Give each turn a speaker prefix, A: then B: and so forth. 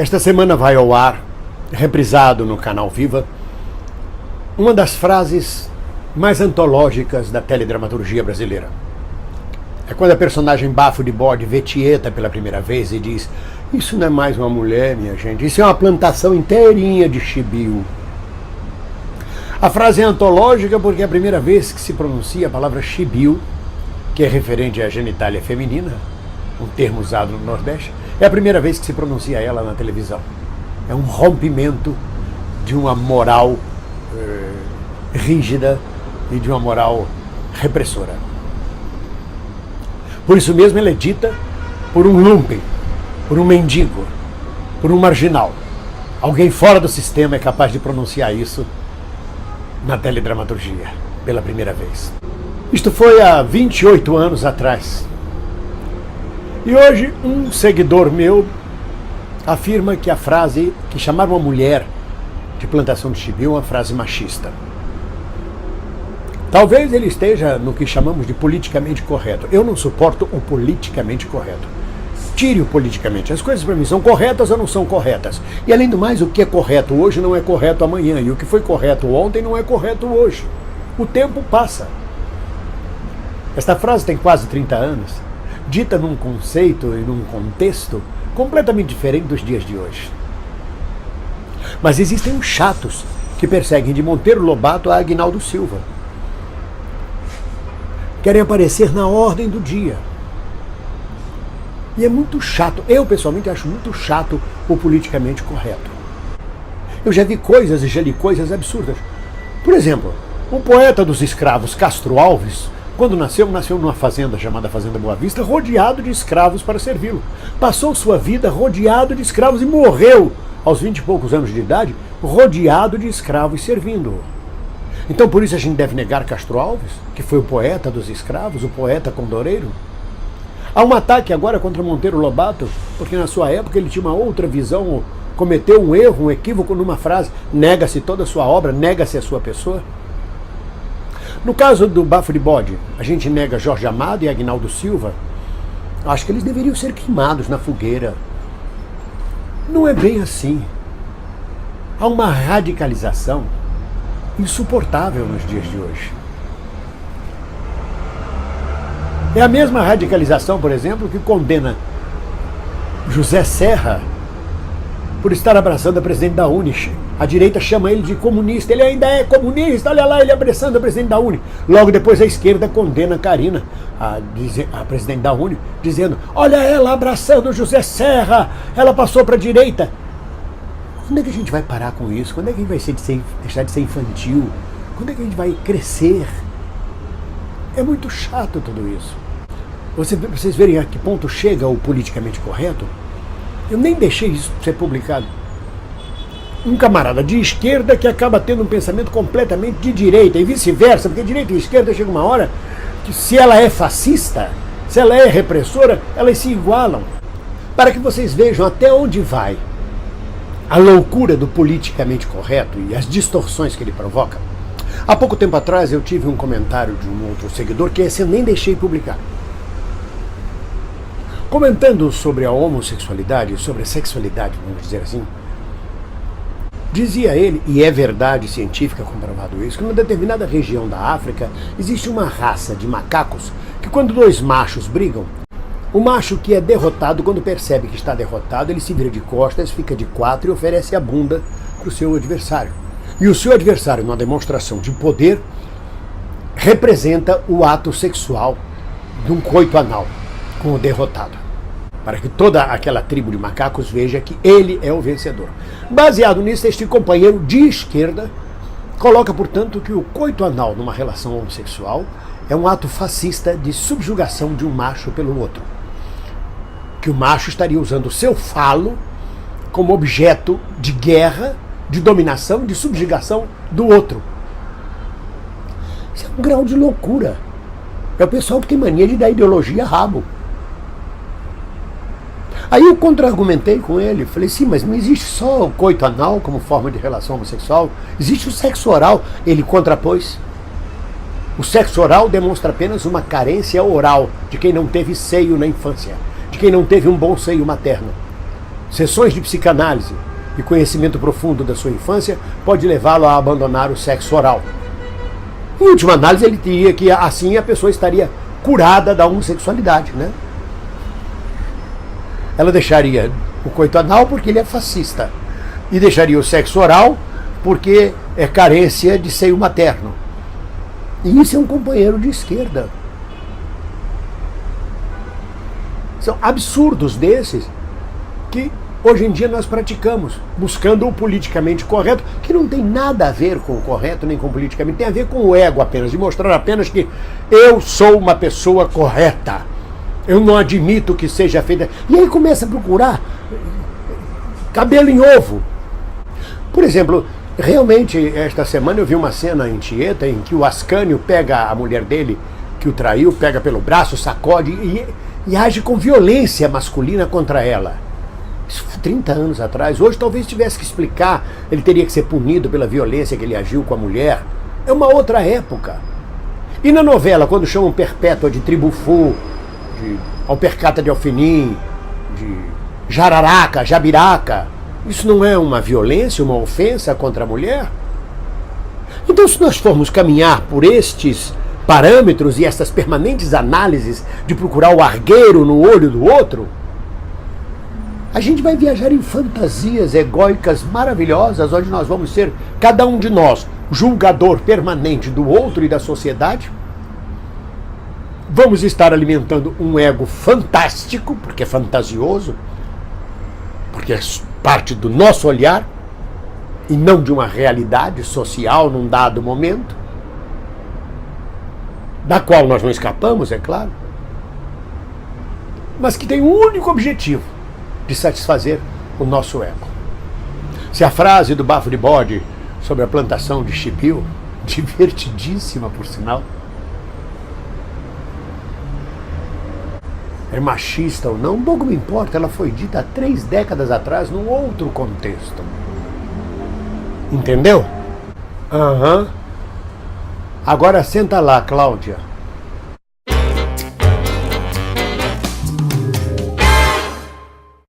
A: Esta semana vai ao ar, reprisado no canal Viva, uma das frases mais antológicas da teledramaturgia brasileira. É quando a personagem Bafo de Bode vê Tieta pela primeira vez e diz: "Isso não é mais uma mulher, minha gente, isso é uma plantação inteirinha de chibio." A frase é antológica porque é a primeira vez que se pronuncia a palavra chibio, que é referente à genitália feminina, um termo usado no Nordeste, é a primeira vez que se pronuncia ela na televisão. É um rompimento de uma moral rígida e de uma moral repressora. Por isso mesmo ela é dita por um lumpen, por um mendigo, por um marginal. Alguém fora do sistema é capaz de pronunciar isso na teledramaturgia, pela primeira vez. Isto foi há 28 anos atrás. E hoje um seguidor meu afirma que a frase, que chamar uma mulher de plantação de chibio é uma frase machista. Talvez ele esteja no que chamamos de politicamente correto. Eu não suporto o politicamente correto. Tire o politicamente. As coisas para mim são corretas ou não são corretas. E além do mais, o que é correto hoje não é correto amanhã. E o que foi correto ontem não é correto hoje. O tempo passa. Esta frase tem quase 30 anos, dita num conceito e num contexto completamente diferente dos dias de hoje. Mas existem os chatos que perseguem de Monteiro Lobato a Aguinaldo Silva. Querem aparecer na ordem do dia. E é muito chato. Eu, pessoalmente, acho muito chato o politicamente correto. Eu já vi coisas e já li coisas absurdas. Por exemplo, o poeta dos escravos, Castro Alves, quando nasceu numa fazenda chamada Fazenda Boa Vista, rodeado de escravos para servi-lo. Passou sua vida rodeado de escravos e morreu, aos 20 e poucos anos de idade, rodeado de escravos servindo-o. Então por isso a gente deve negar Castro Alves, que foi o poeta dos escravos, o poeta condoreiro? Há um ataque agora contra Monteiro Lobato, porque na sua época ele tinha uma outra visão, cometeu um erro, um equívoco numa frase, nega-se toda a sua obra, nega-se a sua pessoa. No caso do Bafo de Bode, a gente nega Jorge Amado e Aguinaldo Silva. Acho que eles deveriam ser queimados na fogueira. Não é bem assim. Há uma radicalização insuportável nos dias de hoje. É a mesma radicalização, por exemplo, que condena José Serra por estar abraçando a presidente da UNE. A direita chama ele de comunista, ele ainda é comunista, olha lá ele abraçando a presidente da UNE. Logo depois a esquerda condena Karina, a presidente da UNE, dizendo: olha ela abraçando José Serra, ela passou para a direita. Quando é que a gente vai parar com isso? Quando é que a gente vai deixar de ser infantil? Quando é que a gente vai crescer? É muito chato tudo isso. Vocês verem a que ponto chega o politicamente correto. Eu nem deixei isso ser publicado. Um camarada de esquerda que acaba tendo um pensamento completamente de direita e vice-versa, porque direita e esquerda chega uma hora que, se ela é fascista, se ela é repressora, elas se igualam. Para que vocês vejam até onde vai a loucura do politicamente correto e as distorções que ele provoca. Há pouco tempo atrás eu tive um comentário de um outro seguidor que esse eu nem deixei publicar. Comentando sobre a homossexualidade, sobre a sexualidade, vamos dizer assim, dizia ele, e é verdade científica comprovado isso, que numa determinada região da África existe uma raça de macacos que, quando dois machos brigam, o macho que é derrotado, quando percebe que está derrotado, ele se vira de costas, fica de quatro e oferece a bunda para o seu adversário. E o seu adversário, numa demonstração de poder, representa o ato sexual de um coito anal com o derrotado, para que toda aquela tribo de macacos veja que ele é o vencedor. Baseado nisso, este companheiro de esquerda coloca, portanto, que o coito anal numa relação homossexual é um ato fascista de subjugação de um macho pelo outro. Que o macho estaria usando o seu falo como objeto de guerra, de dominação, de subjugação do outro. Isso é um grau de loucura. É o pessoal que tem mania de dar ideologia a rabo. Aí eu contra-argumentei com ele, falei: sim, mas não existe só o coito anal como forma de relação homossexual, existe o sexo oral. Ele contrapôs. O sexo oral demonstra apenas uma carência oral de quem não teve seio na infância, de quem não teve um bom seio materno. sessões de psicanálise e conhecimento profundo da sua infância pode levá-lo a abandonar o sexo oral. Em última análise, ele diria que assim a pessoa estaria curada da homossexualidade, né? Ela deixaria o coito anal porque ele é fascista e deixaria o sexo oral porque é carência de seio materno. E isso é um companheiro de esquerda. São absurdos desses que hoje em dia nós praticamos, buscando o politicamente correto, que não tem nada a ver com o correto nem com o politicamente, tem a ver com o ego apenas, de mostrar apenas que eu sou uma pessoa correta, eu não admito que seja feita. E aí começa a procurar cabelo em ovo. Por exemplo, realmente esta semana eu vi uma cena em Tieta em que o Ascânio pega a mulher dele, que o traiu, pega pelo braço, sacode e age com violência masculina contra ela. Isso foi 30 anos atrás. Hoje talvez tivesse que explicar, ele teria que ser punido pela violência que ele agiu com a mulher. É uma outra época. E na novela, quando chamam Perpétua de Tribufu, de Alpercata de Alfenim, de Jararaca, Jabiraca, isso não é uma violência, uma ofensa contra a mulher? Então, se nós formos caminhar por estes parâmetros e essas permanentes análises de procurar o argueiro no olho do outro, a gente vai viajar em fantasias egóicas maravilhosas, onde nós vamos ser, cada um de nós, julgador permanente do outro e da sociedade. Vamos estar alimentando um ego fantástico, porque é fantasioso, porque é parte do nosso olhar e não de uma realidade social num dado momento, da qual nós não escapamos, é claro, mas que tem um único objetivo: de satisfazer o nosso ego. Se a frase do Bafo de Bode sobre a plantação de chibio, divertidíssima por sinal, é machista ou não, pouco me importa, ela foi dita há 3 décadas atrás num outro contexto. Entendeu? Agora senta lá, Cláudia.